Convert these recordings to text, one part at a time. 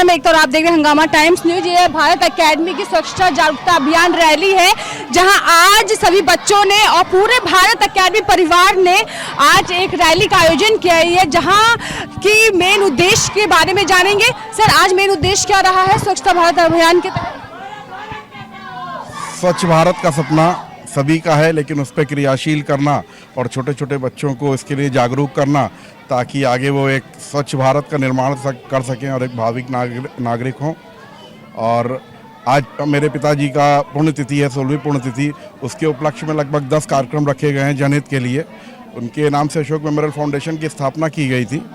नमस्कार, मैं एक तो आप देख रहे हैं हंगामा टाइम्स न्यूज। ये भारत एकेडमी की स्वच्छता जागरूकता अभियान रैली है, जहां आज सभी बच्चों ने और पूरे भारत एकेडमी परिवार ने आज एक रैली का आयोजन किया है, जहां की मेन उद्देश्य के बारे में जानेंगे। सर, आज मेन उद्देश्य क्या रहा है स्वच्छता भारत अभियान के तहत? स्वच्छ भारत का सपना सभी का है, लेकिन उस पर क्रियाशील करना और छोटे छोटे बच्चों को इसके लिए जागरूक करना, ताकि आगे वो एक स्वच्छ भारत का निर्माण कर सकें और एक भाविक नागरिक हों। और आज मेरे पिताजी का पुण्यतिथि है, 16वीं पुण्यतिथि। उसके उपलक्ष्य में लगभग 10 कार्यक्रम रखे गए हैं जनहित के लिए। उनके नाम से अशोक मेमोरियल फाउंडेशन की स्थापना की गई थी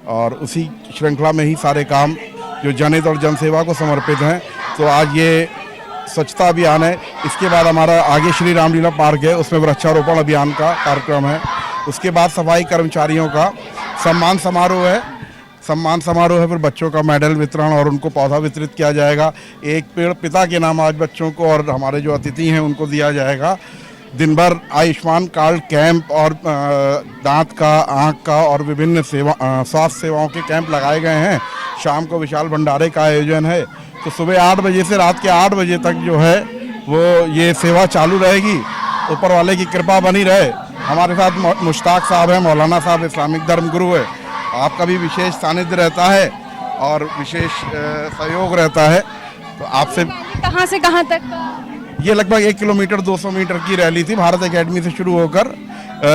और उसी श्रृंखला में ही सारे काम जो जनहित और जनसेवा को समर्पित हैं। तो आज ये स्वच्छता अभियान है। इसके बाद हमारा आगे श्री रामलीला पार्क है, उसमें वृक्षारोपण अभियान का कार्यक्रम है। उसके बाद सफाई कर्मचारियों का सम्मान समारोह है। फिर बच्चों का मेडल वितरण और उनको पौधा वितरित किया जाएगा। एक पेड़ पिता के नाम आज बच्चों को और हमारे जो अतिथि हैं उनको दिया जाएगा। दिन भर आयुष्मान कार्ड कैंप और दांत का, आँख का और विभिन्न स्वास्थ्य सेवाओं के कैंप लगाए गए हैं। शाम को विशाल भंडारे का आयोजन है। तो सुबह 8 बजे से रात के 8 बजे तक जो है वो ये सेवा चालू रहेगी। ऊपर वाले की कृपा बनी रहे। हमारे साथ मुश्ताक साहब हैं, मौलाना साहब इस्लामिक धर्म गुरु है। आपका भी विशेष सानिध्य रहता है और विशेष सहयोग रहता है। तो आपसे कहाँ से कहाँ तक? ये लगभग 1 किलोमीटर 200 मीटर की रैली थी। भारत एकेडमी से शुरू होकर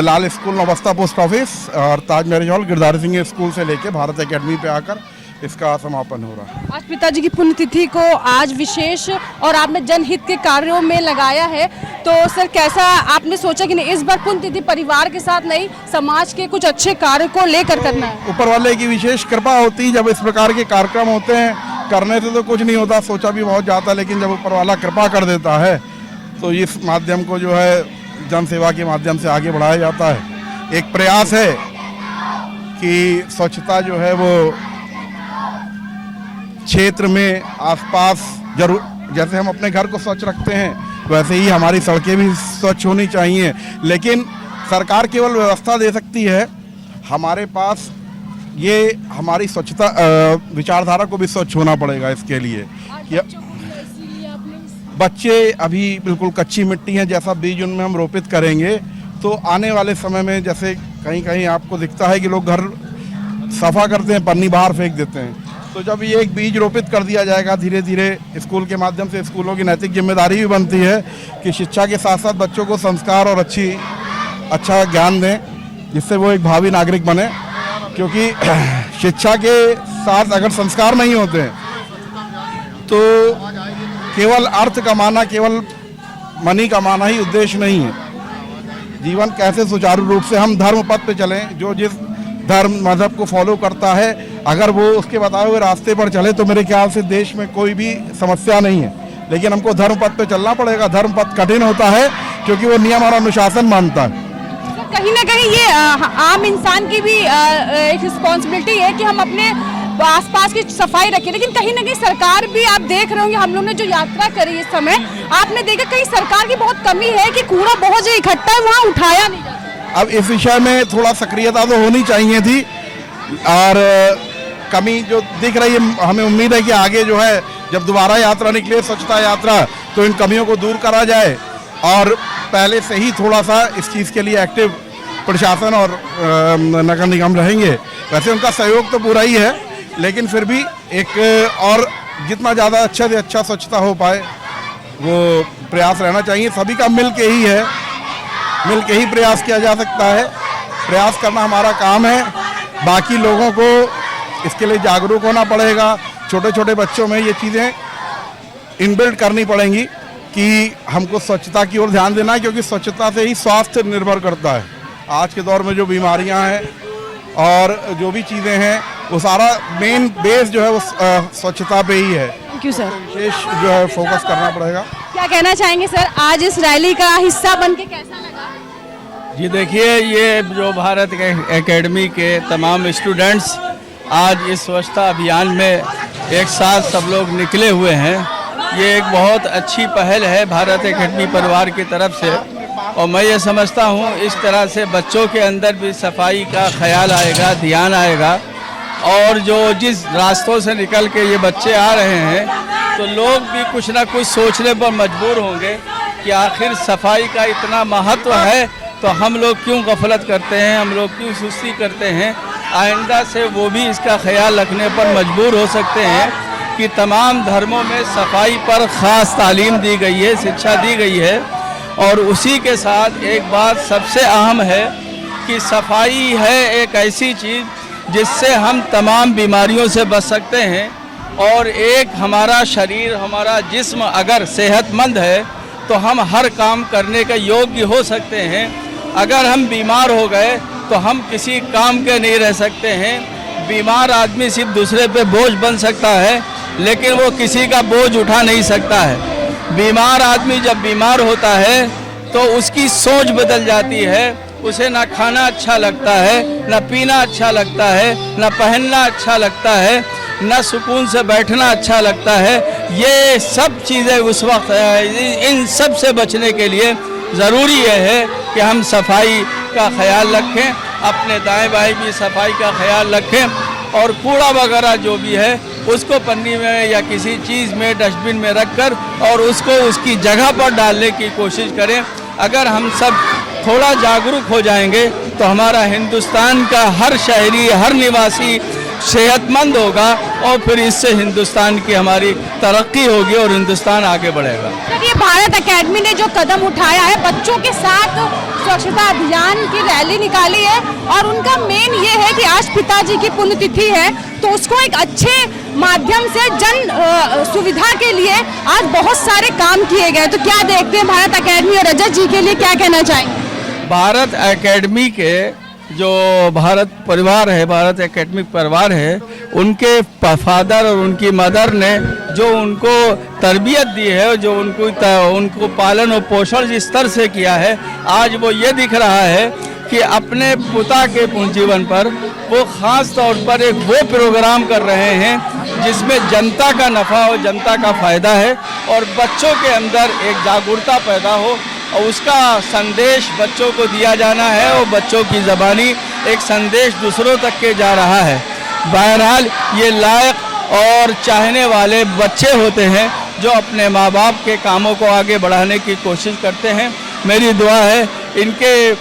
Lal school, Navasta post office और Taj marriage hall, Girdhari Singh school से लेके भारत एकेडमी पे आकर इसका समापन हो रहा है। आज पिताजी की पुण्यतिथि को आज विशेष और आपने जनहित के कार्यों में लगाया है, तो सर कैसा आपने सोचा कि नहीं इस बार पुण्यतिथि परिवार के साथ नहीं, समाज के कुछ अच्छे कार्य को लेकर करना है? ऊपर वाले की विशेष कृपा होती है। जब इस प्रकार के कार्यक्रम होते हैं, करने से तो कुछ नहीं होता, सोचा भी बहुत जाता, लेकिन जब ऊपर वाला कृपा कर देता है तो इस माध्यम को जो है जनसेवा के माध्यम से आगे बढ़ाया जाता है। एक प्रयास है कि स्वच्छता जो है वो क्षेत्र में आसपास जरूर, जैसे हम अपने घर को स्वच्छ रखते हैं वैसे ही हमारी सड़कें भी स्वच्छ होनी चाहिए। लेकिन सरकार केवल व्यवस्था दे सकती है, हमारे पास ये हमारी स्वच्छता विचारधारा को भी स्वच्छ होना पड़ेगा। इसके लिए बच्चे अभी बिल्कुल कच्ची मिट्टी हैं, जैसा बीज उनमें हम रोपित करेंगे तो आने वाले समय में, जैसे कहीं कहीं आपको दिखता है कि लोग घर सफा करते हैं, पन्नी बाहर फेंक देते हैं, तो जब ये एक बीज रोपित कर दिया जाएगा धीरे धीरे स्कूल के माध्यम से, स्कूलों की नैतिक जिम्मेदारी भी बनती है कि शिक्षा के साथ साथ बच्चों को संस्कार और अच्छा ज्ञान दें, जिससे वो एक भावी नागरिक बने। क्योंकि शिक्षा के साथ अगर संस्कार नहीं होते हैं तो केवल अर्थ कमाना, केवल मनी कमाना ही उद्देश्य नहीं है। जीवन कैसे सुचारू रूप से हम धर्म पथ पे चलें, जो जिस धर्म मजहब को फॉलो करता है, अगर वो उसके बताए हुए रास्ते पर चले तो मेरे ख्याल से देश में कोई भी समस्या नहीं है। लेकिन हमको धर्म पथ पे चलना पड़ेगा। धर्म पथ कठिन होता है क्योंकि वो नियम और अनुशासन मानता है। कहीं ना कहीं ये आम इंसान की भी एक रिस्पॉन्सिबिलिटी है कि हम अपने आसपास की सफाई रखें, लेकिन कहीं ना कहीं सरकार भी, आप देख रहे होंगे हम लोग ने जो यात्रा करी इस समय, आपने देखा कहीं सरकार की बहुत कमी है कि कूड़ा बहुत जो इकट्ठा है वहाँ उठाया नहीं जाता। अब इस विषय में थोड़ा सक्रियता तो होनी चाहिए थी और कमी जो दिख रही है, हमें उम्मीद है कि आगे जो है जब दोबारा यात्रा निकले, स्वच्छता यात्रा, तो इन कमियों को दूर करा जाए। और पहले से ही थोड़ा सा इस चीज़ के लिए एक्टिव प्रशासन और नगर निगम रहेंगे। वैसे उनका सहयोग तो पूरा ही है, लेकिन फिर भी एक और जितना ज़्यादा अच्छा से अच्छा स्वच्छता हो पाए वो प्रयास रहना चाहिए। सभी का मिल के ही प्रयास किया जा सकता है। प्रयास करना हमारा काम है। बाकी लोगों को इसके लिए जागरूक होना पड़ेगा। छोटे छोटे बच्चों में ये चीज़ें इनबिल्ट करनी पड़ेंगी कि हमको स्वच्छता की ओर ध्यान देना है, क्योंकि स्वच्छता से ही स्वास्थ्य निर्भर करता है। आज के दौर में जो बीमारियां हैं और जो भी चीज़ें हैं, वो सारा मेन बेस जो है वो स्वच्छता पे ही है। Thank you sir. विशेष जो है फोकस करना पड़ेगा। क्या कहना चाहेंगे सर, आज इस रैली का हिस्सा बन के कैसा लगा? जी देखिए, ये जो भारत एकेडमी के तमाम स्टूडेंट्स आज इस स्वच्छता अभियान में एक साथ सब लोग निकले हुए हैं, ये एक बहुत अच्छी पहल है भारत एकेडमी परिवार की तरफ से। और मैं ये समझता हूँ इस तरह से बच्चों के अंदर भी सफाई का ख्याल आएगा, ध्यान आएगा, और जो जिस रास्तों से निकल के ये बच्चे आ रहे हैं, तो लोग भी कुछ ना कुछ सोचने पर मजबूर होंगे कि आखिर सफाई का इतना महत्व है तो हम लोग क्यों गफलत करते हैं, हम लोग क्यों सुस्ती करते हैं। आइंदा से वो भी इसका ख्याल रखने पर मजबूर हो सकते हैं कि तमाम धर्मों में सफाई पर ख़ास तालीम दी गई है, शिक्षा दी गई है। और उसी के साथ एक बात सबसे अहम है कि सफाई है एक ऐसी चीज़ जिससे हम तमाम बीमारियों से बच सकते हैं। और एक हमारा शरीर, हमारा जिस्म अगर सेहतमंद है तो हम हर काम करने के योग्य हो सकते हैं। अगर हम बीमार हो गए तो हम किसी काम के नहीं रह सकते हैं। बीमार आदमी सिर्फ दूसरे पे बोझ बन सकता है, लेकिन वो किसी का बोझ उठा नहीं सकता है। बीमार आदमी जब बीमार होता है तो उसकी सोच बदल जाती है। उसे ना खाना अच्छा लगता है, ना पीना अच्छा लगता है, ना पहनना अच्छा लगता है, ना सुकून से बैठना अच्छा लगता है। ये सब चीज़ें उस वक्त, इन सब से बचने के लिए ज़रूरी है कि हम सफाई का ख्याल रखें, अपने दाएं बाएं की सफाई का ख्याल रखें और कूड़ा वगैरह जो भी है उसको पन्नी में या किसी चीज़ में, डस्टबिन में रखकर और उसको उसकी जगह पर डालने की कोशिश करें। अगर हम सब थोड़ा जागरूक हो जाएंगे तो हमारा हिंदुस्तान का हर शहरी, हर निवासी सेहतमंद होगा और फिर इससे हिंदुस्तान की हमारी तरक्की होगी और हिंदुस्तान आगे बढ़ेगा। सर, ये भारत एकेडमी ने जो कदम उठाया है, बच्चों के साथ स्वच्छता अभियान की रैली निकाली है और उनका मेन ये है कि आज पिताजी की पुण्यतिथि है तो उसको एक अच्छे माध्यम से जन सुविधा के लिए आज बहुत सारे काम किए गए। तो क्या देखते हैं भारत एकेडमी और रजत जी के लिए क्या कहना चाहेंगे? भारत एकेडमी के जो भारत परिवार है, भारत एकेडमिक परिवार है, उनके फादर और उनकी मदर ने जो उनको तरबियत दी है, जो उनको पालन और पोषण जिस स्तर से किया है, आज वो ये दिख रहा है कि अपने पिता के जीवन पर वो ख़ास तौर पर एक वो प्रोग्राम कर रहे हैं जिसमें जनता का नफ़ा और जनता का फ़ायदा है और बच्चों के अंदर एक जागरूकता पैदा हो और उसका संदेश बच्चों को दिया जाना है और बच्चों की ज़बानी एक संदेश दूसरों तक के जा रहा है। बहरहाल ये लायक और चाहने वाले बच्चे होते हैं जो अपने माँ बाप के कामों को आगे बढ़ाने की कोशिश करते हैं। मेरी दुआ है इनके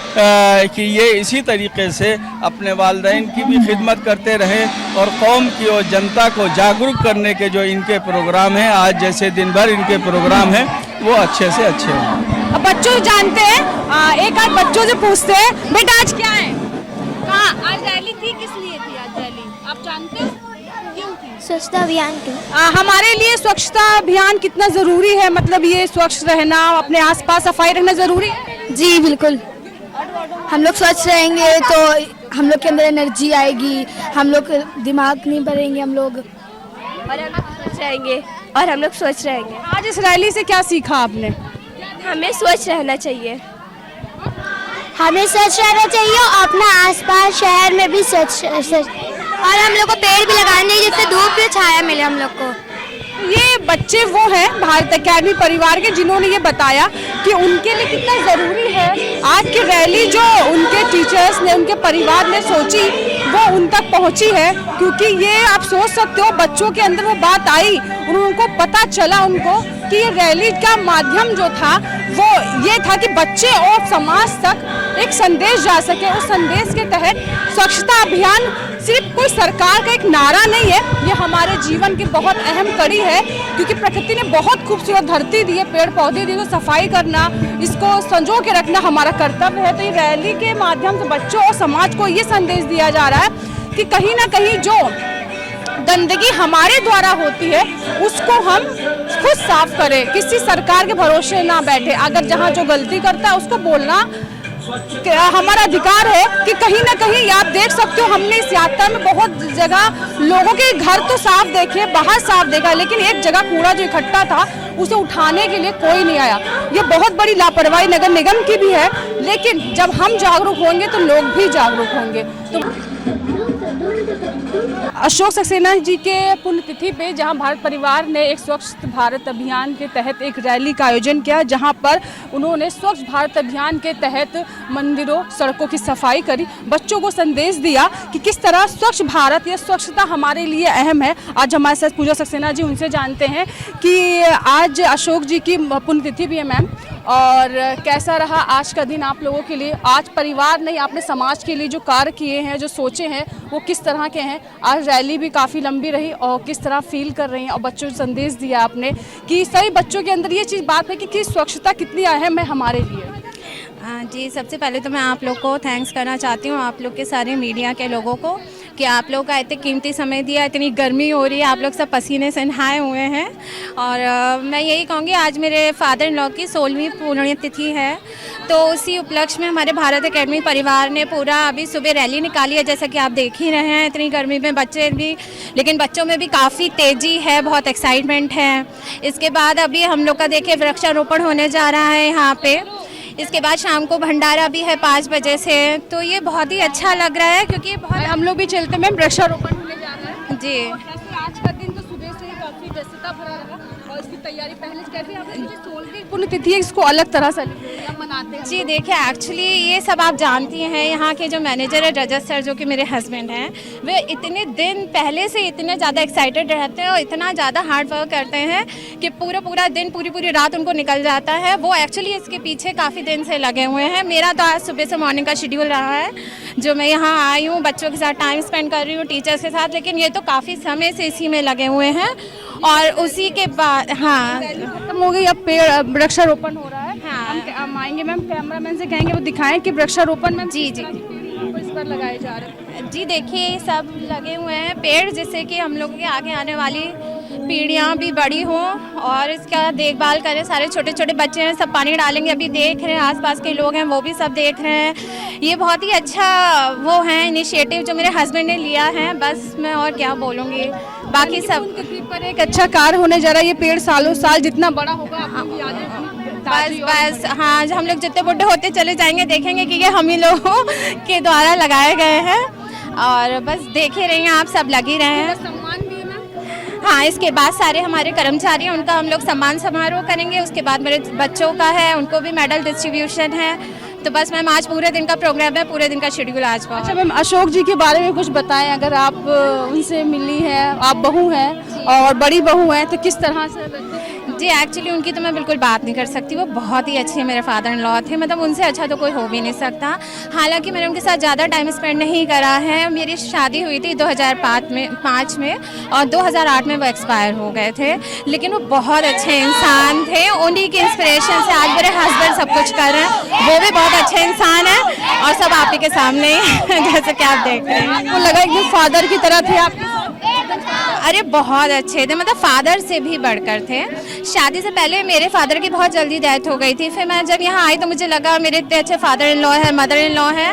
कि ये इसी तरीके से अपने वालिदैन की भी खिदमत करते रहें और कौम की और जनता को जागरूक करने के जो इनके प्रोग्राम हैं, आज जैसे दिन भर इनके प्रोग्राम हैं, वो अच्छे से अच्छे हों। अब बच्चों जानते हैं, एक आध बच्चों से पूछते हैं, बेटा आज क्या है? कहाँ आज रैली थी? किस लिए थी आज रैली? आप जानते हो क्यों थी? स्वच्छता अभियान के। हमारे लिए स्वच्छता अभियान कितना जरूरी है? मतलब ये स्वच्छ रहना, अपने आसपास सफाई रखना जरूरी है? जी बिल्कुल। हम लोग स्वच्छ रहेंगे तो हम लोग के अंदर एनर्जी आएगी, हम लोग दिमाग नहीं भरेंगे हम लोग, और हम स्वच्छ रहेंगे और हम लोग स्वच्छ रहेंगे। आज इस रैली से क्या सीखा आपने? हमें स्वच्छ रहना चाहिए, हमें स्वच्छ रहना चाहिए और अपना आसपास शहर में भी स्वच्छ और हम लोग को पेड़ भी लगाने चाहिए जिससे धूप की छाया मिले हम लोग को। ये बच्चे वो हैं भारत एकेडमी परिवार के जिन्होंने ये बताया कि उनके लिए कितना ज़रूरी है आज की रैली जो उनके टीचर्स ने, उनके परिवार ने सोची वो उन तक पहुंची है। क्योंकि ये आप सोच सकते हो बच्चों के अंदर वो बात आई, उनको पता चला उनको कि ये रैली का माध्यम जो था वो ये था कि बच्चे और समाज तक एक संदेश जा सके। उस संदेश के तहत स्वच्छता अभियान सिर्फ कोई सरकार का एक नारा नहीं है, ये हमारे जीवन की बहुत अहम कड़ी है। क्योंकि प्रकृति ने बहुत खूबसूरत धरती दी है, पेड़ पौधे दिए, तो सफाई करना, इसको संजो के रखना हमारा कर्तव्य है। तो ये रैली के माध्यम से बच्चों और समाज को ये संदेश दिया जा रहा है कि कहीं ना कहीं जो गंदगी हमारे द्वारा होती है उसको हम खुद साफ करें, किसी सरकार के भरोसे ना बैठे। अगर जहाँ जो गलती करता है उसको बोलना हमारा अधिकार है। कि कहीं ना कहीं आप देख सकते हो हमने इस यात्रा में बहुत जगह लोगों के घर तो साफ देखे, बाहर साफ देखा, लेकिन एक जगह कूड़ा जो इकट्ठा था उसे उठाने के लिए कोई नहीं आया। ये बहुत बड़ी लापरवाही नगर निगम की भी है, लेकिन जब हम जागरूक होंगे तो लोग भी जागरूक होंगे। तो अशोक सक्सेना जी के पुण्यतिथि पे जहां भारत परिवार ने एक स्वच्छ भारत अभियान के तहत एक रैली का आयोजन किया, जहां पर उन्होंने स्वच्छ भारत अभियान के तहत मंदिरों सड़कों की सफाई करी, बच्चों को संदेश दिया कि किस तरह स्वच्छ भारत या स्वच्छता हमारे लिए अहम है। आज हमारे साथ पूजा सक्सेना जी, उनसे जानते हैं कि आज अशोक जी की पुण्यतिथि भी है मैम, और कैसा रहा आज का दिन आप लोगों के लिए? आज परिवार नहीं, आपने समाज के लिए जो कार्य किए हैं, जो सोचे हैं, वो किस तरह के हैं? आज रैली भी काफ़ी लंबी रही और किस तरह फील कर रही हैं, और बच्चों को संदेश दिया आपने कि सभी बच्चों के अंदर ये चीज़ बात है कि स्वच्छता कितनी अहम है हमारे लिए। जी, सबसे पहले तो मैं आप लोग को थैंक्स करना चाहती हूँ, आप लोग के सारे मीडिया के लोगों को, कि आप लोग का इतने कीमती समय दिया। इतनी गर्मी हो रही है, आप लोग सब पसीने से नहाए हुए हैं। और मैं यही कहूँगी, आज मेरे फादर इन लॉ की 16वीं पुण्यतिथि है, तो उसी उपलक्ष्य में हमारे भारत एकेडमी परिवार ने पूरा अभी सुबह रैली निकाली है, जैसा कि आप देख ही रहे हैं। इतनी गर्मी में बच्चे भी, लेकिन बच्चों में भी काफ़ी तेज़ी है, बहुत एक्साइटमेंट है। इसके बाद अभी हम लोग का देखिए वृक्षारोपण होने जा रहा है यहाँ पे। इसके बाद शाम को भंडारा भी है 5 बजे से, तो ये बहुत ही अच्छा लग रहा है, क्योंकि बहुत हम लोग भी चलते मैम, वृक्षारोपण होने जा रहा है जी। आज का दिन तो सुबह से ही काफ़ी व्यस्तता भरा रहा, और इसकी तैयारी पहले से कैसे? आपने जो 16वीं पुण्यतिथि है, इसको अलग तरह से मनाते हैं? जी देखिए, एक्चुअली ये सब आप जानती हैं, यहाँ के जो मैनेजर है रजत सर, जो कि मेरे हस्बैंड हैं, वे इतने दिन पहले से इतने ज़्यादा एक्साइटेड रहते हैं और इतना ज़्यादा हार्ड वर्क करते हैं कि पूरा दिन, पूरी रात उनको निकल जाता है। वो एक्चुअली इसके पीछे काफ़ी दिन से लगे हुए हैं। मेरा तो आज सुबह से मॉर्निंग का शेड्यूल रहा है, जो मैं यहाँ आई हूँ, बच्चों के साथ टाइम स्पेंड कर रही हूँ, टीचर्स के साथ, लेकिन ये तो काफ़ी समय से इसी में लगे हुए हैं। और उसी के बाद हाँ खत्म हो गई, अब पेड़ वृक्षारोपण हो रहा है। हाँ। हम आएंगे मैम, कैमरामैन से कहेंगे वो दिखाएं कि वृक्षारोपण में जी इस पर लगाए जा रहे हैं। जी देखिए, सब लगे हुए हैं पेड़, जिससे कि हम लोगों के आगे आने वाली पीढ़ियाँ भी बड़ी हों और इसका देखभाल करें। सारे छोटे छोटे बच्चे हैं, सब पानी डालेंगे, अभी देख रहे हैं, आसपास के लोग हैं वो भी सब देख रहे हैं। ये बहुत ही अच्छा वो है इनिशिएटिव जो मेरे हस्बैंड ने लिया है। बस मैं और क्या बोलूँगी, बाकी सब पर एक अच्छा कार्य होने जा रहा है। ये पेड़ सालों साल जितना बड़ा होगा, आपको भी यादें बस हाँ, हम लोग जितने बुढ़े होते चले जाएंगे, देखेंगे कि ये हम ही लोगों के द्वारा लगाए गए हैं, और बस देखे रहेंगे, आप सब लगे रहे हैं। सम्मान भी है मैम? हाँ, इसके बाद सारे हमारे कर्मचारी हैं, उनका हम लोग सम्मान समारोह करेंगे। उसके बाद मेरे बच्चों का है, उनको भी मेडल डिस्ट्रीब्यूशन है। तो बस मैम, आज पूरे दिन का प्रोग्राम है, पूरे दिन का शेड्यूल आज का। अच्छा मैम, अशोक जी के बारे में कुछ बताएं, अगर आप उनसे मिली हैं, आप बहू हैं और बड़ी बहू हैं, तो किस तरह से? जी एक्चुअली उनकी तो मैं बिल्कुल बात नहीं कर सकती, वो बहुत ही अच्छे मेरे फादर इन लॉ थे, मतलब उनसे अच्छा तो कोई हो भी नहीं सकता। हालांकि मैंने उनके साथ ज़्यादा टाइम स्पेंड नहीं करा है। मेरी शादी हुई थी 2005 में और 2008 में वो एक्सपायर हो गए थे, लेकिन वो बहुत अच्छे इंसान थे। उन्हीं के इंस्पिरेशन से आज मेरे हस्बैंड सब कुछ कर रहे हैं। वो भी बहुत अच्छे इंसान हैं और सब आप ही के सामने जैसे कि आप देख रहे हैं। आपको लगा कि फादर की तरह थे आप? अरे बहुत अच्छे थे, मतलब फादर से भी बढ़कर थे। शादी से पहले मेरे फादर की बहुत जल्दी डेथ हो गई थी। फिर मैं जब यहाँ आई तो मुझे लगा मेरे इतने अच्छे फादर इन लॉ है, मदर इन लॉ है,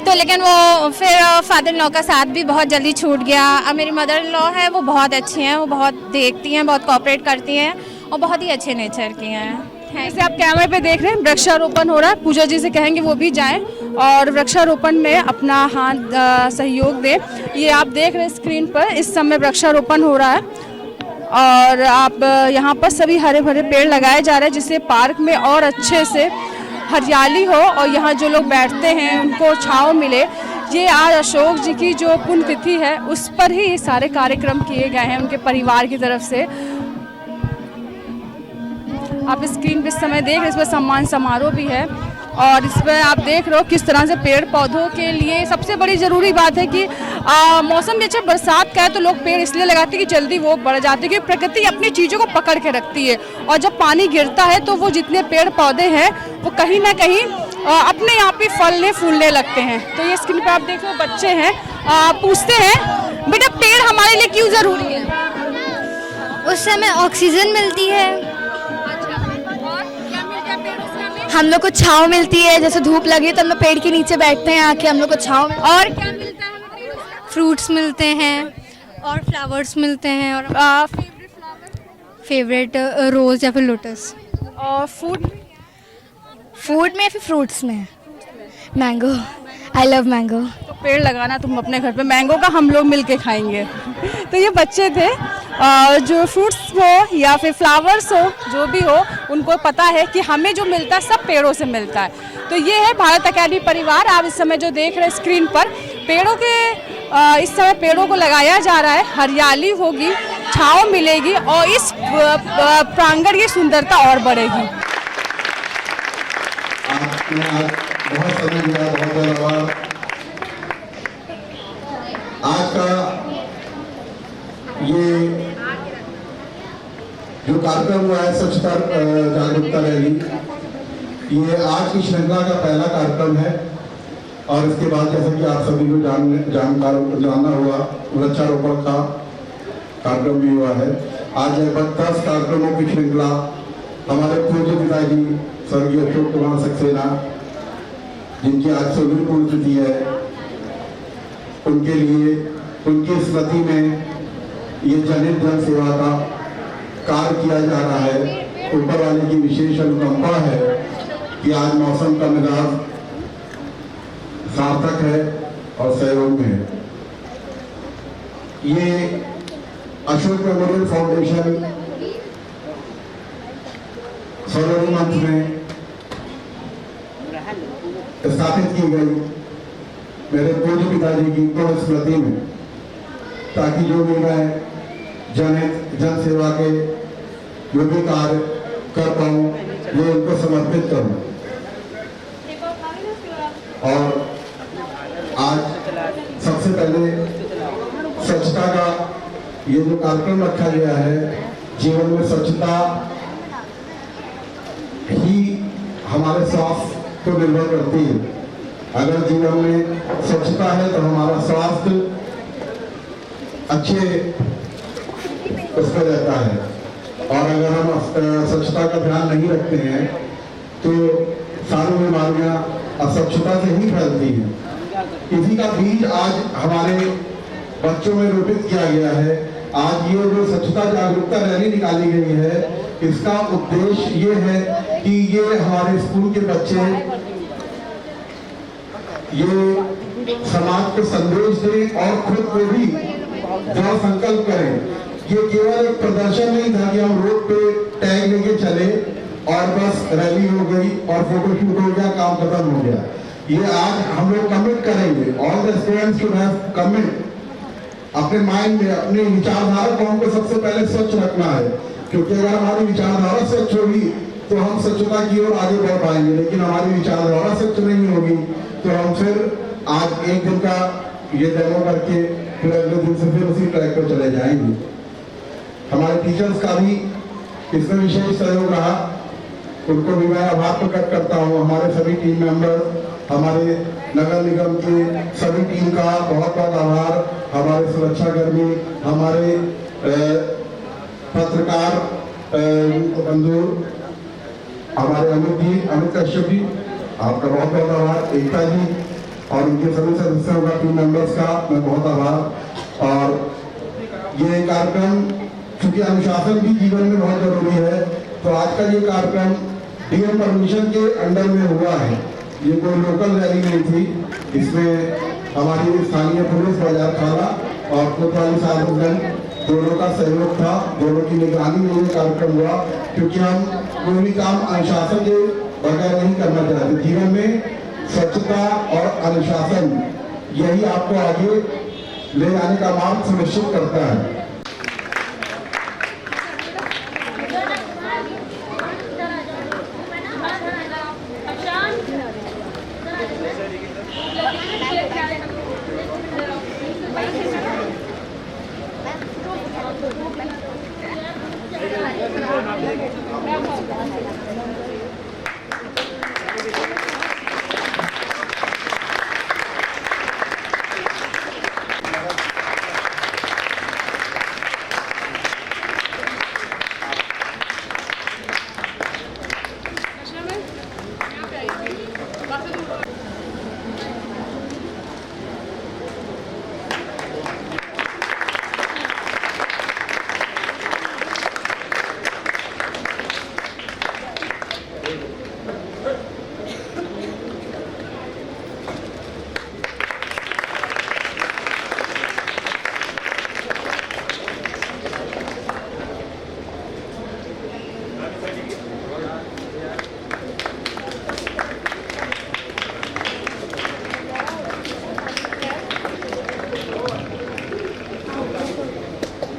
तो लेकिन वो फिर फादर इन लॉ का साथ भी बहुत जल्दी छूट गया। अब मेरी मदर इन लॉ है, वो बहुत अच्छी हैं, वो बहुत देखती हैं, बहुत कोऑपरेट करती हैं और बहुत ही अच्छे नेचर की हैं। जैसे आप कैमरे पे देख रहे हैं, वृक्षारोपण हो रहा है। पूजा जी से कहेंगे वो भी जाएं और वृक्षारोपण में अपना हाथ सहयोग दें। ये आप देख रहे हैं स्क्रीन पर, इस समय वृक्षारोपण हो रहा है और आप यहाँ पर सभी हरे भरे पेड़ लगाए जा रहे हैं, जिससे पार्क में और अच्छे से हरियाली हो और यहाँ जो लोग बैठते हैं उनको छाँव मिले। ये आज अशोक जी की जो पुण्यतिथि है, उस पर ही ये सारे कार्यक्रम किए गए हैं उनके परिवार की तरफ से। आप स्क्रीन पे इस समय देख रहे हैं, इस पर सम्मान समारोह भी है और इस पर आप देख रहे हो किस तरह से पेड़ पौधों के लिए सबसे बड़ी ज़रूरी बात है कि मौसम भी अच्छा बरसात का है, तो लोग पेड़ इसलिए लगाते हैं कि जल्दी वो बढ़ जाते हैं, क्योंकि प्रकृति अपनी चीज़ों को पकड़ के रखती है और जब पानी गिरता है तो वो जितने पेड़ पौधे हैं वो कहीं ना कहीं अपने आप ही फलने फूलने लगते हैं। तो ये स्क्रीन पर आप देख रहे हो बच्चे हैं, पूछते हैं बेटा पेड़ हमारे लिए क्यों ज़रूरी है? उससे हमें ऑक्सीजन मिलती है, हम लोग को छाँव मिलती है। जैसे धूप लगी तो हम लोग पेड़ के नीचे बैठते हैं आके, हम लोग को छाँव। और क्या मिलता है? फ्रूट्स मिलते हैं और फ्लावर्स मिलते हैं। और फेवरेट रोज़ या फिर लोटस। और फूड में या फिर फ्रूट्स में? Mango, I love mango. तो पेड़ लगाना तुम अपने घर पे, मैंगो का हम लोग मिलके खाएंगे। तो ये बच्चे थे जो फ्रूट्स हो या फिर फ्लावर्स हो, जो भी हो, उनको पता है कि हमें जो मिलता है सब पेड़ों से मिलता है। तो ये है भारत अकेडमी परिवार। आप इस समय जो देख रहे हैं स्क्रीन पर, पेड़ों के इस समय पेड़ों को लगाया जा रहा है, हरियाली होगी, छांव मिलेगी और इस प्रांगण की सुंदरता और बढ़ेगी। आपने आज बहुत समय दिया, बहुत धन्यवाद। आज का ये जो कार्यक्रम हुआ है स्वच्छता जागरूकता रैली, ये आज की श्रृंखला का पहला कार्यक्रम है और इसके बाद जैसे कि आप सभी को जानना हुआ, वृक्षारोपण का कार्यक्रम भी हुआ है। आज लगभग 10 कार्यक्रमों की श्रृंखला हमारे पूज्य पिताजी स्वर्गीय अशोक कुमार सक्सेना, जिनकी आज 100वीं पुण्यतिथि है, उनके लिए, उनकी स्मृति में ये जनहित जन सेवा का कार्य किया जा रहा है। ऊपर वाले की विशेष अनुकंपा है कि आज मौसम का मिजाज सार्थक है और सहयोग में है। ये अशोक मेमोरियल फाउंडेशन 16वें मंथ में स्थापित की गई मेरे पूज्य पिताजी की को स्मृति में, ताकि जो भी मैं जनहित जन सेवा के जो भी कार्य कर पाऊँ ये उनको समर्पित करूँ। और आज सबसे पहले स्वच्छता का ये जो कार्यक्रम रखा गया है, जीवन में स्वच्छता ही हमारे स्वास्थ्य को निर्भर करती है। अगर जीवन में स्वच्छता है तो हमारा स्वास्थ्य अच्छे उस पर रहता है, और अगर हम स्वच्छता का ध्यान नहीं रखते हैं तो सारी बीमारियां अस्वच्छता से ही फैलती हैं। इसी का बीज आज हमारे बच्चों में रोपित किया गया है। आज ये जो स्वच्छता जागरूकता रैली निकाली गई है, इसका उद्देश्य ये है कि ये हमारे स्कूल के बच्चे ये समाज को संदेश दें और खुद को भी दृढ़ संकल्प करें। ये केवल एक प्रदर्शन नहीं था कि हम रोड पे टैग लेके चले और बस रैली हो गई और फोटो शूट हो गया, काम खत्म हो गया। ये आज हम लोग कमिट करेंगे, all the students should have commit अपने माइंड में, अपनी विचारधारा को हमको सबसे पहले स्वच्छ रखना है, क्योंकि अगर हमारी विचारधारा स्वच्छ होगी तो हम स्वच्छता की ओर आगे बढ़ पाएंगे। लेकिन हमारी विचारधारा स्वच्छ नहीं होगी तो हम फिर आज एक दिन का ये डेमो करके फिर अगले दिन से फिर उसी ट्रैक पर चले जाएंगे। हमारे टीचर्स का भी इसमें विशेष सहयोग रहा, उनको भी मैं आभार प्रकट करता हूँ। हमारे सभी टीम मेंबर, हमारे नगर निगम के सभी टीम का बहुत बहुत आभार। हमारे सुरक्षाकर्मी, हमारे पत्रकार बंधु, हमारे अमित कश्यप जी, आपका बहुत बहुत आभार। एकता जी और उनके सभी सदस्यों का, टीम मेंबर्स का मैं बहुत आभार। और ये कार्यक्रम चूंकि अनुशासन भी जीवन में बहुत जरूरी है, तो आज का ये कार्यक्रम डीएम परमिशन के अंडर में हुआ है। ये कोई लोकल रैली नहीं थी, इसमें हमारी स्थानीय पुलिस, बाजार थाना और कोतवाली साहिबगंज दोनों का सहयोग था, दोनों की निगरानी में ये कार्यक्रम हुआ, क्योंकि हम कोई भी काम अनुशासन के बगैर नहीं करना चाहते। जीवन में स्वच्छता और अनुशासन यही आपको आगे ले जाने का मार्ग सुनिश्चित करता है।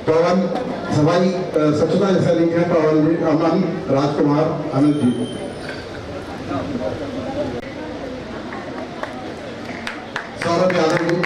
पवन सफाई स्वच्छता सैनिक है पवन जी, अमन राजकुमार अमित जी। सौरभ यादव जी।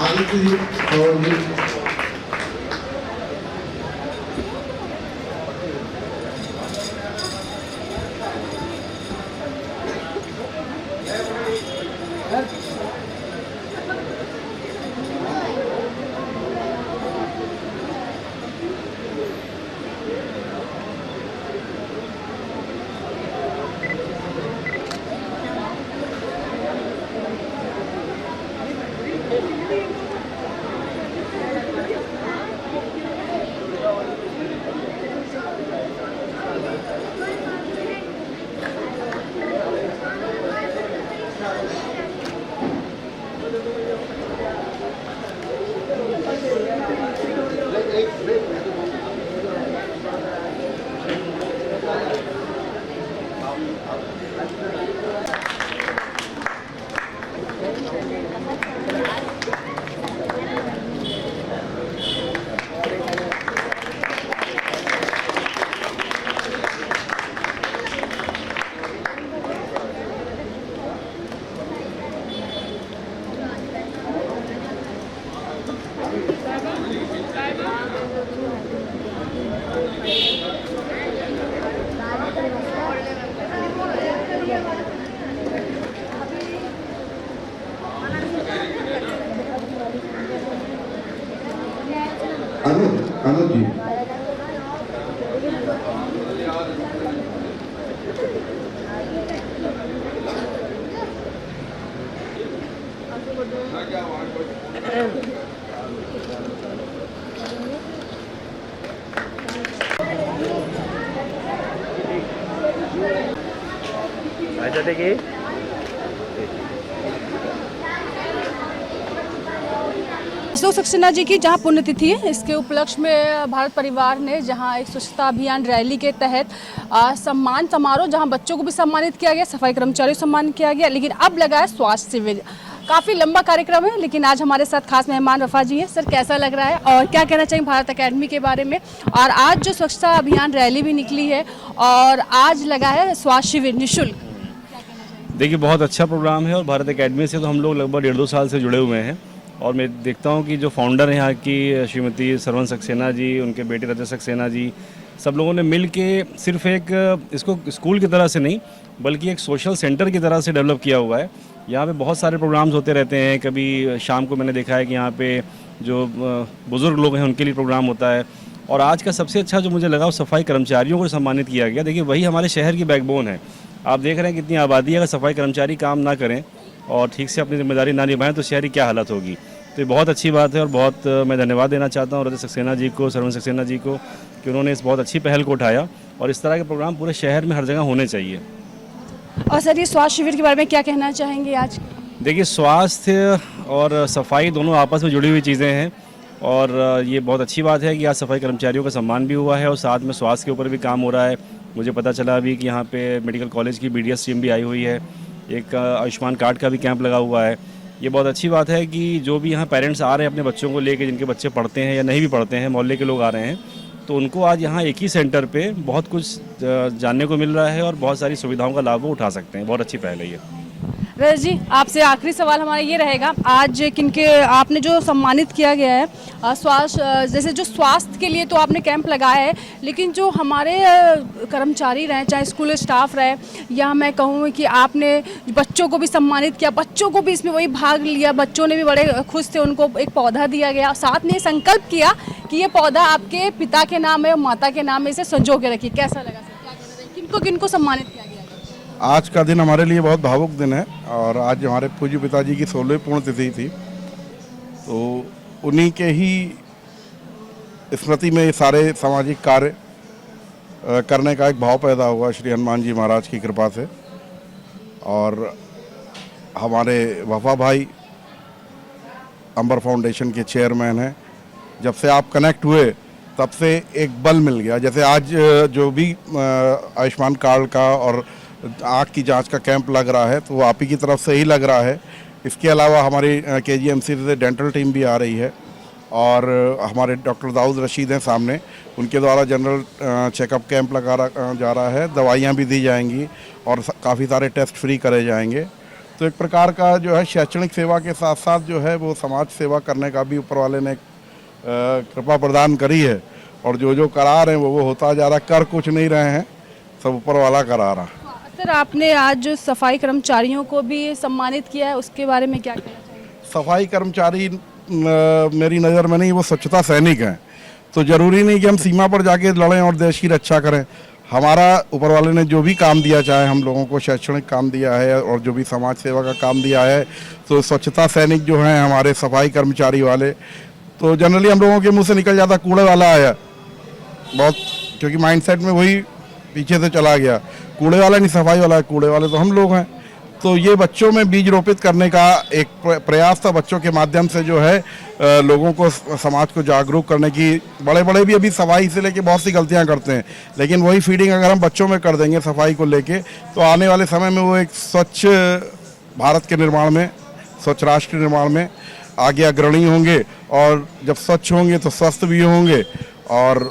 आदित्य जी, पवन जी। अनुज जी। देखिए अशोक सक्सेना जी की जहां पुण्यतिथि है, इसके उपलक्ष्य में भारत परिवार ने जहां एक स्वच्छता अभियान रैली के तहत सम्मान समारोह, जहां बच्चों को भी सम्मानित किया गया, सफाई कर्मचारियों को सम्मानित किया गया, लेकिन अब लगा है स्वास्थ्य शिविर। काफ़ी लंबा कार्यक्रम है, लेकिन आज हमारे साथ खास मेहमान वफा जी हैं। सर, कैसा लग रहा है और क्या कहना चाहिए भारत एकेडमी के बारे में? और आज जो स्वच्छता अभियान रैली भी निकली है और आज लगा है स्वास्थ्य शिविर निःशुल्क। देखिए, बहुत अच्छा प्रोग्राम है और भारत एकेडमी से तो हम लोग लगभग 1.5-2 साल से जुड़े हुए हैं और मैं देखता हूं कि जो फाउंडर हैं यहाँ की श्रीमती सरवन सक्सेना जी, उनके बेटे रजत सक्सेना जी, सब लोगों ने मिल के सिर्फ एक इसको स्कूल की तरह से नहीं बल्कि एक सोशल सेंटर की तरह से डेवलप किया हुआ है। यहाँ पे बहुत सारे प्रोग्राम्स होते रहते हैं। कभी शाम को मैंने देखा है कि यहाँ पे जो बुज़ुर्ग लोग हैं उनके लिए प्रोग्राम होता है और आज का सबसे अच्छा जो मुझे लगा वो सफाई कर्मचारियों को सम्मानित किया गया। देखिए, वही हमारे शहर की बैकबोन है। आप देख रहे हैं कितनी आबादी है, अगर सफाई कर्मचारी काम ना करें और ठीक से अपनी जिम्मेदारी ना निभाएं तो शहर की क्या हालत होगी। तो ये बहुत अच्छी बात है और बहुत मैं धन्यवाद देना चाहता हूँ रजत सक्सेना जी को, सरवन सक्सेना जी को कि उन्होंने इस बहुत अच्छी पहल को उठाया और इस तरह के प्रोग्राम पूरे शहर में हर जगह होने चाहिए। और सर, ये स्वास्थ्य शिविर के बारे में क्या कहना चाहेंगे आज? देखिए, स्वास्थ्य और सफाई दोनों आपस में जुड़ी हुई चीज़ें हैं और ये बहुत अच्छी बात है कि आज सफाई कर्मचारियों का सम्मान भी हुआ है और साथ में स्वास्थ्य के ऊपर भी काम हो रहा है। मुझे पता चला अभी कि यहाँ पे मेडिकल कॉलेज की BDS टीम भी आई हुई है, एक आयुष्मान कार्ड का भी कैंप लगा हुआ है। ये बहुत अच्छी बात है कि जो भी यहाँ पेरेंट्स आ रहे हैं अपने बच्चों को लेके, जिनके बच्चे पढ़ते हैं या नहीं भी पढ़ते हैं, मोहल्ले के लोग आ रहे हैं, तो उनको आज यहाँ एक ही सेंटर पे बहुत कुछ जानने को मिल रहा है और बहुत सारी सुविधाओं का लाभ वो उठा सकते हैं। बहुत अच्छी पहल है ये। रजत जी, आपसे आखिरी सवाल हमारा ये रहेगा, आज किनके आपने जो सम्मानित किया गया है स्वास्थ्य, जैसे जो स्वास्थ्य के लिए तो आपने कैंप लगाया है, लेकिन जो हमारे कर्मचारी रहे, चाहे स्कूल स्टाफ रहे, या मैं कहूँ कि आपने बच्चों को भी सम्मानित किया, बच्चों को भी इसमें वही भाग लिया, बच्चों ने भी बड़े खुश थे, उनको एक पौधा दिया गया, साथ में संकल्प किया कि ये पौधा आपके पिता के नाम है और माता के नाम है, इसे संजो के रखिए। कैसा लगा सर? क्या कहना चाहिए? किनको किनको सम्मानित किया गया? आज का दिन हमारे लिए बहुत भावुक दिन है और आज हमारे पूज्य पिताजी की 16वीं पुण्यतिथि थी तो उन्हीं के ही स्मृति में ये सारे सामाजिक कार्य करने का एक भाव पैदा हुआ श्री हनुमान जी महाराज की कृपा से। और हमारे वफा भाई अंबर फाउंडेशन के चेयरमैन हैं, जब से आप कनेक्ट हुए तब से एक बल मिल गया। जैसे आज जो भी आयुष्मान कार्ड का और आँख की जांच का कैंप लग रहा है तो वो आप ही की तरफ से ही लग रहा है। इसके अलावा हमारी KGMC से डेंटल टीम भी आ रही है और हमारे डॉक्टर दाऊद रशीद हैं सामने, उनके द्वारा जनरल चेकअप कैंप लगा जा रहा है। दवाइयाँ भी दी जाएंगी और काफ़ी सारे टेस्ट फ्री करे जाएंगे। तो एक प्रकार का जो है शैक्षणिक सेवा के साथ साथ जो है वो समाज सेवा करने का भी ऊपर वाले ने कृपा प्रदान करी है। और जो करा रहे हैं वो होता जा रहा, कर कुछ नहीं रहे हैं, सब ऊपर वाला करा रहा। सर, आपने आज जो सफाई कर्मचारियों को भी सम्मानित किया है, उसके बारे में क्या कहना चाहिए? सफाई कर्मचारी मेरी नज़र में नहीं, वो स्वच्छता सैनिक हैं। तो ज़रूरी नहीं कि हम सीमा पर जाके लड़ें और देश की रक्षा करें। हमारा ऊपर वाले ने जो भी काम दिया, चाहे हम लोगों को शैक्षणिक काम दिया है और जो भी समाज सेवा का काम दिया है, तो स्वच्छता सैनिक जो हैं हमारे सफाई कर्मचारी वाले, तो जनरली हम लोगों के मुंह से निकल जाता कूड़े वाला आया बहुत, क्योंकि माइंडसेट में वही पीछे से चला गया। कूड़े वाला नहीं, सफाई वाला है, कूड़े वाले तो हम लोग हैं। तो ये बच्चों में बीज रोपित करने का एक प्रयास था, बच्चों के माध्यम से जो है लोगों को, समाज को जागरूक करने की। बड़े बड़े भी अभी सफाई से लेके बहुत सी गलतियां करते हैं, लेकिन वही फीडिंग अगर हम बच्चों में कर देंगे सफाई को लेके, तो आने वाले समय में वो एक स्वच्छ भारत के निर्माण में, स्वच्छ राष्ट्र निर्माण में आगे अग्रणी होंगे। और जब स्वच्छ होंगे तो स्वस्थ भी होंगे। और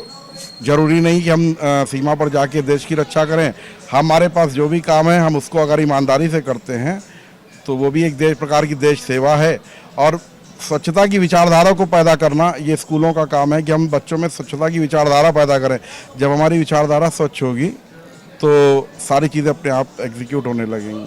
ज़रूरी नहीं कि हम सीमा पर जाके देश की रक्षा करें। हमारे पास जो भी काम है हम उसको अगर ईमानदारी से करते हैं तो वो भी एक प्रकार की देश सेवा है। और स्वच्छता की विचारधारा को पैदा करना ये स्कूलों का काम है कि हम बच्चों में स्वच्छता की विचारधारा पैदा करें। जब हमारी विचारधारा स्वच्छ होगी तो सारी चीज़ें अपने आप एग्जीक्यूट होने लगेंगी।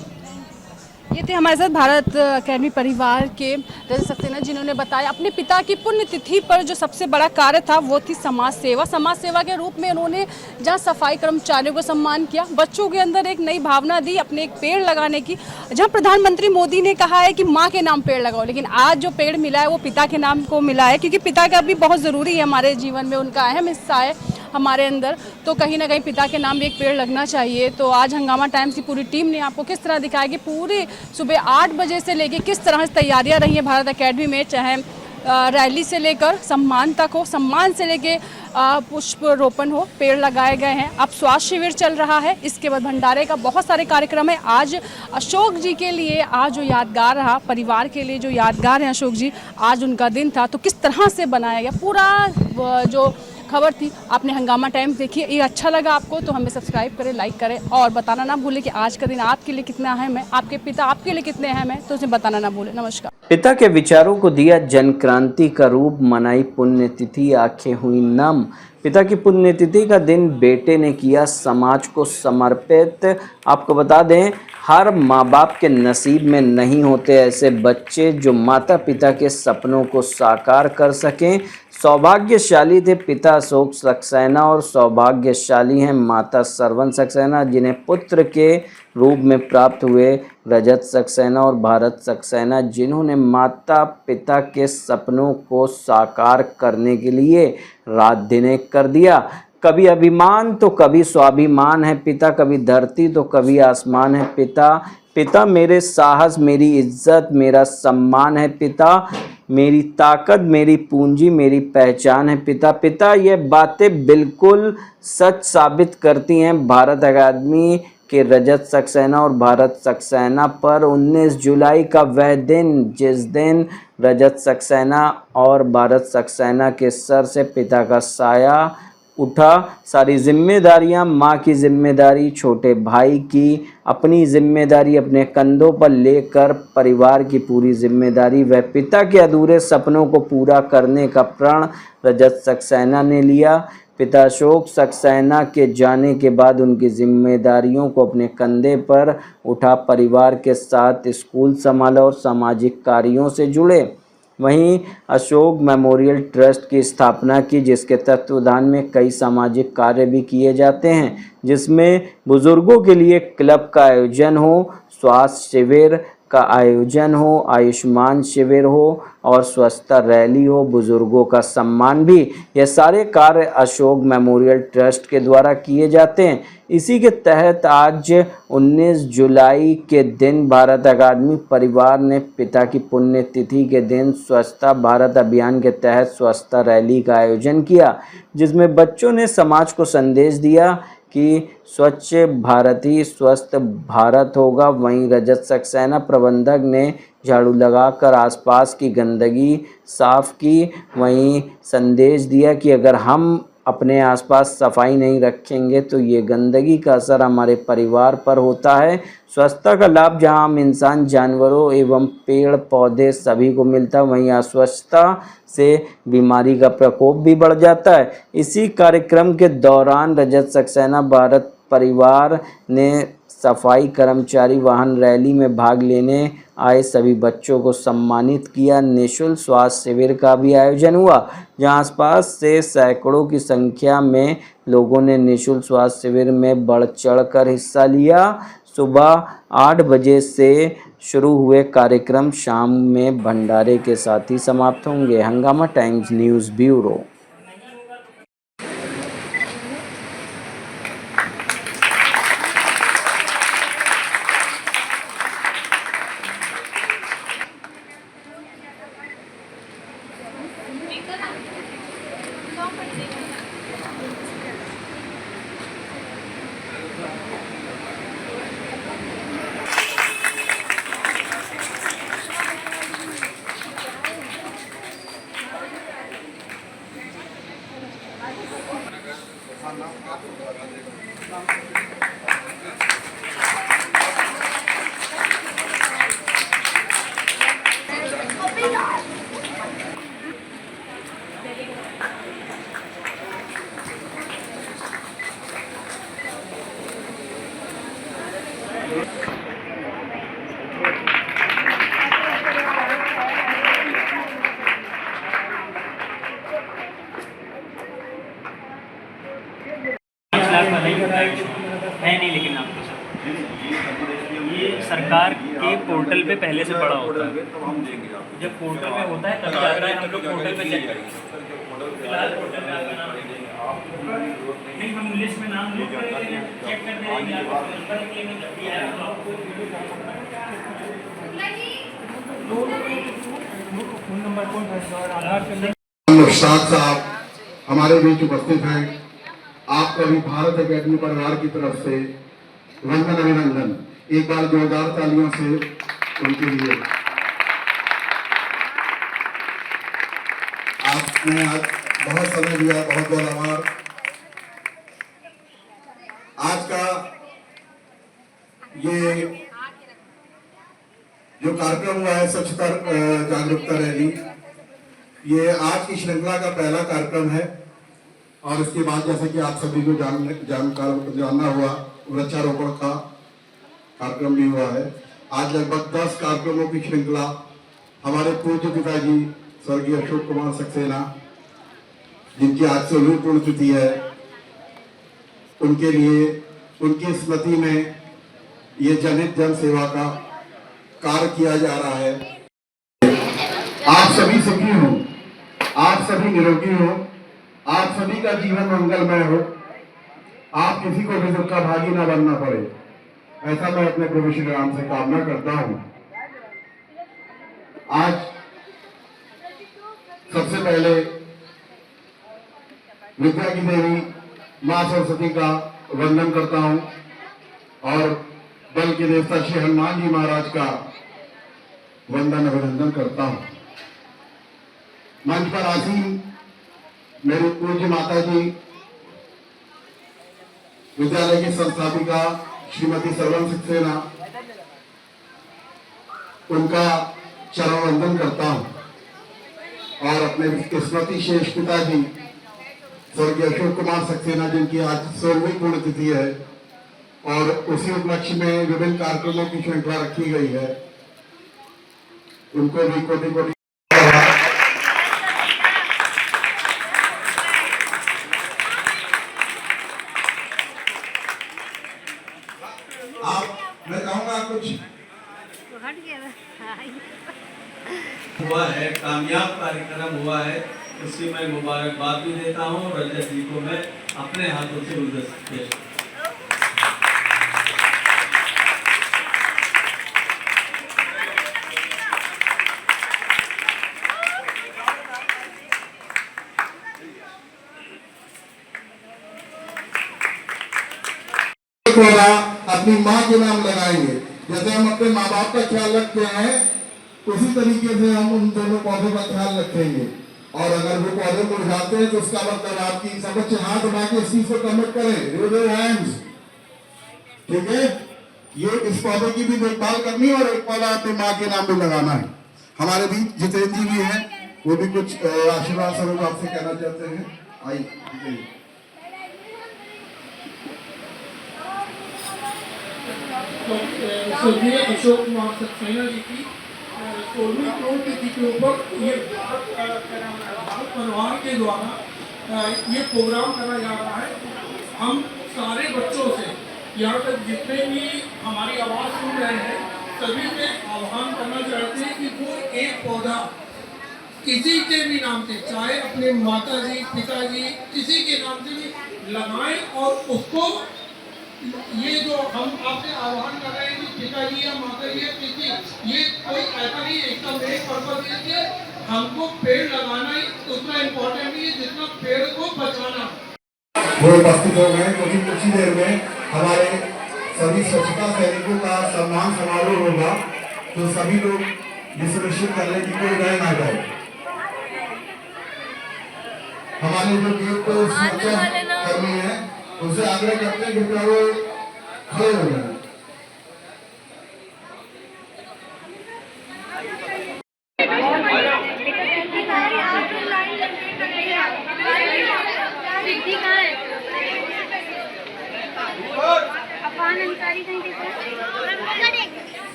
ये थे हमारे साथ भारत अकेडमी परिवार के रजत सक्सेना, जिन्होंने बताया अपने पिता की पुण्यतिथि पर जो सबसे बड़ा कार्य था वो थी समाज सेवा। समाज सेवा के रूप में उन्होंने जहाँ सफाई कर्मचारियों को सम्मान किया, बच्चों के अंदर एक नई भावना दी अपने एक पेड़ लगाने की। जहाँ प्रधानमंत्री मोदी ने कहा है कि माँ के नाम पेड़ लगाओ, लेकिन आज जो पेड़ मिला है वो पिता के नाम को मिला है, क्योंकि पिता का भी बहुत ज़रूरी है हमारे जीवन में, उनका अहम हिस्सा है हमारे अंदर। तो कहीं ना कहीं पिता के नाम भी एक पेड़ लगना चाहिए। तो आज हंगामा टाइम्स की पूरी टीम ने आपको किस तरह दिखाया कि पूरी सुबह 8 बजे से लेके किस तरह से तैयारियां रही हैं भारत अकेडमी में, चाहे रैली से लेकर सम्मान तक हो, सम्मान से लेके पुष्प रोपण हो, पेड़ लगाए गए हैं। अब स्वास्थ्य शिविर चल रहा है, इसके बाद भंडारे का बहुत सारे कार्यक्रम है। आज अशोक जी के लिए आज जो यादगार रहा, परिवार के लिए जो यादगार है अशोक जी, आज उनका दिन था। तो किस तरह से बनाया गया पूरा जो खबर थी, आपने हंगामा टाइम्स देखी। ये अच्छा लगा आपको तो हमें सब्सक्राइब करें, लाइक करें और बताना ना भूलें कि आज का दिन आपके लिए कितना अहम है, आपके पिता आपके लिए कितने अहम है, तो उसे बताना ना भूलें। नमस्कार। पिता के विचारों को दिया जन क्रांति का रूप, मनाई पुण्यतिथि, आंखें हुई नम। पिता की पुण्यतिथि का दिन बेटे ने किया समाज को समर्पित। आपको बता दें, हर माँ बाप के नसीब में नहीं होते ऐसे बच्चे जो माता पिता के सपनों को साकार कर सकें। सौभाग्यशाली थे पिता अशोक सक्सेना और सौभाग्यशाली हैं माता सरवन सक्सेना, जिन्हें पुत्र के रूप में प्राप्त हुए रजत सक्सेना और भारत सक्सेना, जिन्होंने माता पिता के सपनों को साकार करने के लिए रात दिन एक कर दिया। कभी अभिमान तो कभी स्वाभिमान है पिता, कभी धरती तो कभी आसमान है पिता। पिता मेरे साहस, मेरी इज्जत, मेरा सम्मान है पिता, मेरी ताकत, मेरी पूंजी, मेरी पहचान है पिता। पिता ये बातें बिल्कुल सच साबित करती हैं भारत अकादमी के रजत सक्सेना और भारत सक्सेना पर 19 जुलाई का वह दिन जिस दिन रजत सक्सेना और भारत सक्सेना के सर से पिता का साया उठा। सारी जिम्मेदारियां, माँ की जिम्मेदारी, छोटे भाई की, अपनी जिम्मेदारी अपने कंधों पर लेकर परिवार की पूरी जिम्मेदारी, वह पिता के अधूरे सपनों को पूरा करने का प्रण रजत सक्सेना ने लिया। पिता अशोक सक्सेना के जाने के बाद उनकी जिम्मेदारियों को अपने कंधे पर उठा, परिवार के साथ स्कूल संभाला और सामाजिक कार्यों से जुड़े। वहीं अशोक मेमोरियल ट्रस्ट की स्थापना की, जिसके तत्वावधान में कई सामाजिक कार्य भी किए जाते हैं, जिसमें बुजुर्गों के लिए क्लब का आयोजन हो, स्वास्थ्य शिविर, का आयोजन हो, आयुष्मान शिविर हो और स्वच्छता रैली हो, बुजुर्गों का सम्मान भी, यह सारे कार्य अशोक मेमोरियल ट्रस्ट के द्वारा किए जाते हैं। इसी के तहत आज 19 जुलाई के दिन भारत अकादमी परिवार ने पिता की पुण्यतिथि के दिन स्वच्छता भारत अभियान के तहत स्वच्छता रैली का आयोजन किया, जिसमें बच्चों ने समाज को संदेश दिया कि स्वच्छ भारत ही स्वस्थ भारत होगा। वहीं रजत सक्सेना प्रबंधक ने झाड़ू लगाकर आसपास की गंदगी साफ की। वहीं संदेश दिया कि अगर हम अपने आसपास सफाई नहीं रखेंगे तो ये गंदगी का असर हमारे परिवार पर होता है। स्वच्छता का लाभ जहां हम इंसान, जानवरों एवं पेड़ पौधे सभी को मिलता है, वहीं अस्वच्छता से बीमारी का प्रकोप भी बढ़ जाता है। इसी कार्यक्रम के दौरान रजत सक्सेना भारत परिवार ने सफाई कर्मचारी वाहन रैली में भाग लेने आए सभी बच्चों को सम्मानित किया। निःशुल्क स्वास्थ्य शिविर का भी आयोजन हुआ, जहां आसपास से सैकड़ों की संख्या में लोगों ने निःशुल्क स्वास्थ्य शिविर में बढ़ चढ़कर हिस्सा लिया। सुबह 8 बजे से शुरू हुए कार्यक्रम शाम में भंडारे के साथ ही समाप्त होंगे। हंगामा टाइम्स न्यूज़ ब्यूरो। है नहीं, लेकिन आपको ये सरकार के पोर्टल पे पहले से पड़ा होता है। जब पोर्टल में होता है तब जाता है, हम लोग पोर्टल पे चेक करेंगे। फिलहाल पोर्टल में आपका नाम नहीं, हम लिस्ट में नाम चेक कर देंगे। फोन नंबर कौन है और आधार साहब हमारे बीच उपस्थित हैं। आपका भी भारत अकादमी परिवार की तरफ से वंदन अभिनंदन। एक बार जोरदार तालियों से उनके लिए। आपने आज बहुत समय दिया, बहुत बहुत आभार। आज का ये जो कार्यक्रम हुआ है स्वच्छता जागरूकता रैली, ये आज की श्रृंखला का पहला कार्यक्रम है। और इसके बाद जैसे कि आप सभी को जानना हुआ, वृक्षारोपण का कार्यक्रम भी हुआ है। आज लगभग 10 कार्यक्रमों की श्रृंखला हमारे पूज्य पिताजी स्वर्गीय अशोक कुमार सक्सेना, जिनकी आज 16वीं पुण्यतिथि है, उनके लिए, उनकी स्मृति में ये जनहित जन सेवा का कार्य किया जा रहा है। आप सभी सुखी हो, आप सभी निरोगी हो, आप सभी का जीवन मंगलमय हो, आप किसी को भी दुख का भागी न बनना पड़े, ऐसा मैं अपने प्रभु श्री राम से कामना करता हूं। आज सबसे पहले विद्या की देवी मां सरस्वती का वंदन करता हूं और बल के देवता श्री हनुमान जी महाराज का वंदन अभिनंदन करता हूं। मंच पर आसीन मेरी पूज्य माता जी, विद्यालय की संस्थापिका श्रीमती सरवन सक्सेना, उनका चरण वंदन करता हूं और अपने स्मृति शेष पिताजी स्वर्गीय अशोक कुमार सक्सेना, जिनकी आज 16वीं पुण्यतिथि है और उसी उपलक्ष्य में विभिन्न कार्यक्रमों की श्रृंखला रखी गई है, उनको भी कोटि कोटि। मैं कहूंगा कुछ हुआ है, कामयाब कार्यक्रम हुआ है, उसकी मैं मुबारकबाद भी देता हूँ। रजत जी को मैं अपने हाथों से गुलदस्ते पेश अपनी माँ के नाम लगाएंगे। जैसे हम अपने माँ बाप का ख्याल रखते हैं उसी तरीके से हम उन दोनों पौधों का ख्याल रखेंगे। और अगर वो पौधे मुरझाते हैं तो उसका मतलब आपकी सब बच्चे हाथ उठा के इस चीज को कमिट करें, हैंड्स, ठीक है। ये इस पौधे की भी देखभाल करनी है और एक पौधा अपनी माँ के नाम भी लगाना है। हमारे बीच जितेंद्र जी भी हैं, वो भी कुछ आशीर्वाद स्वरूप आपसे कहना चाहते हैं। आइए। स्वर्गीय अशोक कुमार सक्सेना जी की 16वीं पुण्यतिथि के ऊपर ये भारत परिवार के द्वारा ये प्रोग्राम करा जा रहा है। हम सारे बच्चों से यहाँ तक जितने भी हमारी आवाज़ सुन रहे हैं सभी से आह्वान करना चाहते हैं कि वो एक पौधा किसी के भी नाम से, चाहे अपने माता जी, पिताजी, किसी के नाम से भी लगाएं और उसको ये जो हम आपसे आह्वान कर रहे हैं कि पिताजी या माता जी या किसी, ये कोई ऐसा नहीं है, इसका मेन पर्पज ये कि हमको पेड़ लगाना ही उतना इम्पोर्टेंट नहीं है जितना पेड़ को बचाना। वो उपस्थित हो गए क्योंकि कुछ ही देर में हमारे सभी स्वच्छता सैनिकों का सम्मान समारोह होगा, तो सभी लोग ये सुनिश्चित कर लें कि कोई रह ना जाए। हमारे जो गेट पर सुरक्षा कर्मी है उनसे आग्रह करते हैं कि वो खड़े हो जाए।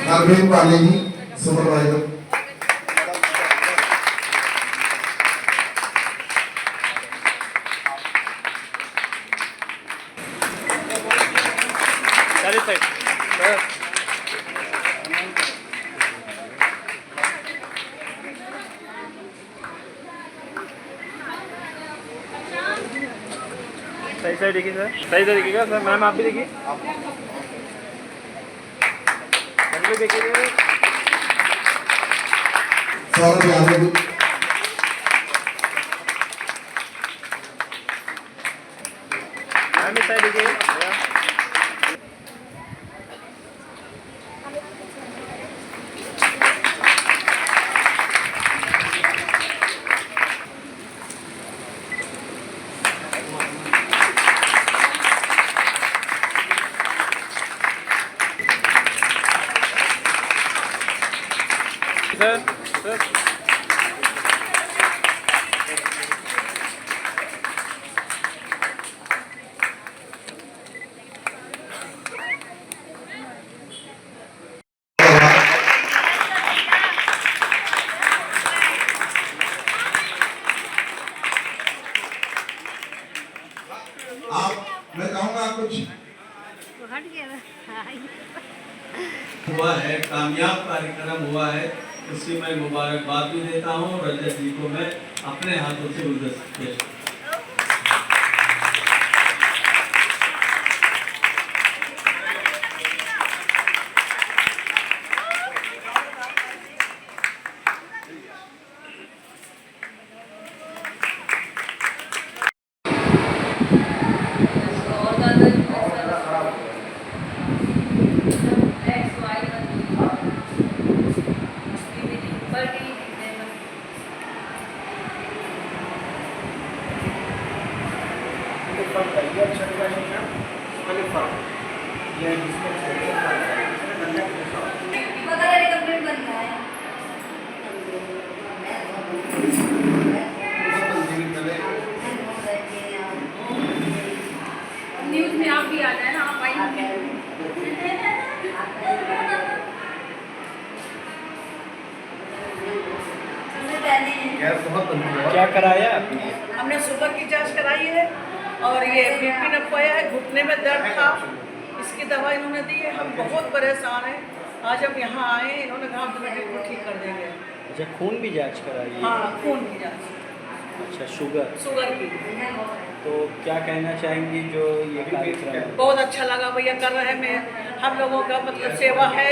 अरविंद पाले जी सुपरवाइजर। सही सही देखिए सर, सही से देखिएगा सर। मैम आप भी देखिए, देखिए सौरभ यादव मैम इस साइड देखिए। सर सर मैं कहूँगा कुछ हुआ है, कामयाब कार्यक्रम हुआ है, उसकी मैं मुबारकबाद भी देता हूँ। रजत जी को मैं अपने हाथों से गुलदस्ते पेश न्यूज में आप भी आ जाए ना, आप आइए। क्या कराया आपने? हमने शुगर की जांच कराई है और ये बीपी नपाया है, घुटने में दर्द था, इसकी दवा इन्होंने दी है, हम बहुत परेशान हैं। आज हम यहाँ आए, इन्होंने कहा तुम्हें बिल्कुल ठीक कर देंगे। अच्छा, खून भी जांच कराई? हाँ, खून की जांच। अच्छा, शुगर की। तो क्या कहना चाहेंगी जो ये कार्यक्रम है? बहुत अच्छा लगा भैया कर रहे हैं। मैं हम लोगों का मतलब सेवा है,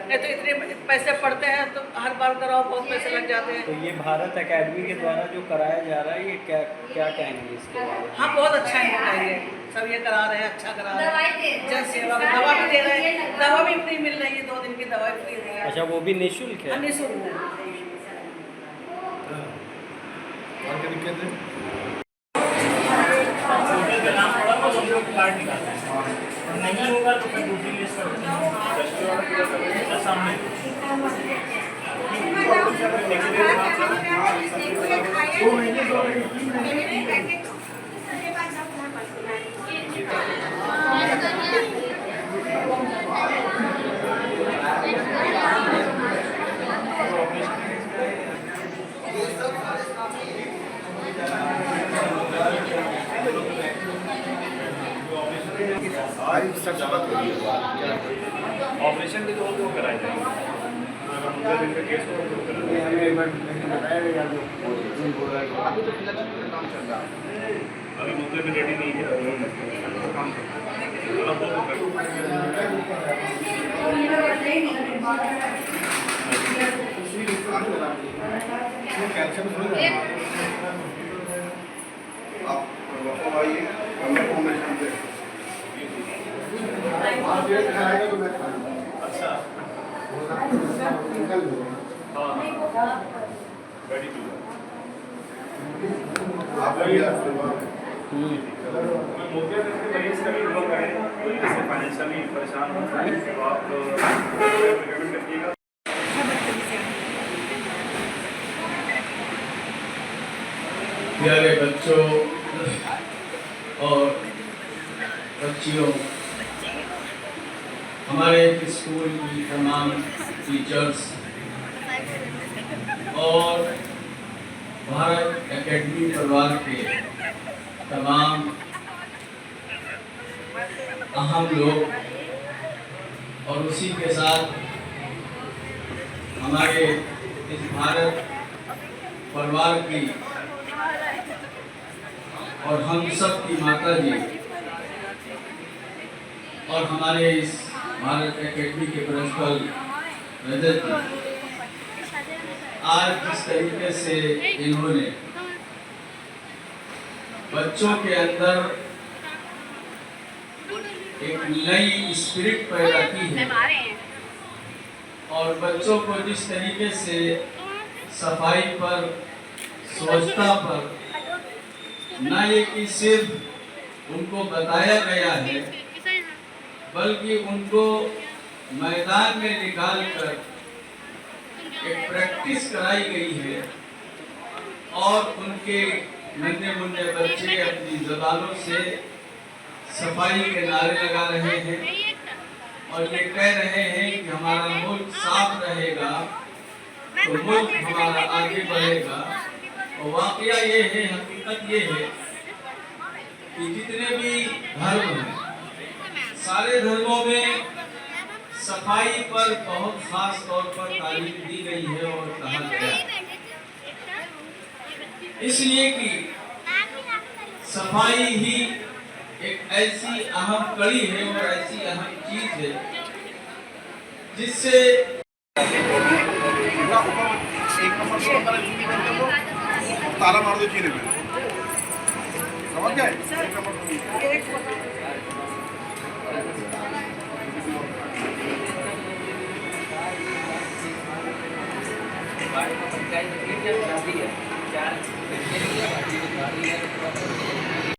नहीं तो इतने पैसे पड़ते हैं तो हर बार कराओ बहुत पैसे लग जाते हैं। तो ये भारत एकेडमी के द्वारा जो कराया जा रहा है, ये क्या कहेंगे इसके बारे में? हाँ, बहुत अच्छा है, सब ये करा रहे हैं, अच्छा करा रहे हैं। जन सेवा का दवा भी दे रहे हैं, दवा भी फ्री मिल रही है, 2 दिन की दवाई फ्री दी है। अच्छा, वो भी निःशुल्क है? निःशुल्क है। कार्ड निकालना है और नहीं होगा तो फिर दूसरी लिस्ट सामने ऑपरेशन भी तो कराए जाएंगे। अभी मुद्दे में रेडी नहीं है। अच्छा, फाइनेंशियली परेशान होता है तो आप रिकमेंड करिएगा। प्यारे बच्चों और बच्चियों, हमारे स्कूल की तमाम टीचर्स और भारत एकेडमी परिवार के तमाम अहम लोग और उसी के साथ हमारे इस भारत परिवार की और हम सब की माता जी और हमारे इस भारत एकेडमी के प्रिंसिपल रजत जी, आज जिस तरीके से इन्होंने बच्चों के अंदर एक नई स्पिरिट पैदा की है और बच्चों को जिस तरीके से सफाई पर, स्वच्छता पर न ये कि सिर्फ उनको बताया गया है, बल्कि उनको मैदान में निकाल कर एक प्रैक्टिस कराई गई है और उनके नन्हे मुन्ने बच्चे अपनी ज़बानों से सफाई के नारे लगा रहे हैं और ये कह रहे हैं कि हमारा मुल्क साफ रहेगा तो मुल्क हमारा आगे बढ़ेगा। और वाकया ये है, हकीकत ये है कि जितने भी धर्म हैं, सारे धर्मों में सफाई पर बहुत खास तौर पर तारीफ दी गई है और कहा गया इसलिए कि सफाई ही एक ऐसी अहम कड़ी है और ऐसी अहम चीज है जिससे ताला मार दो चीने में, समझ गए? है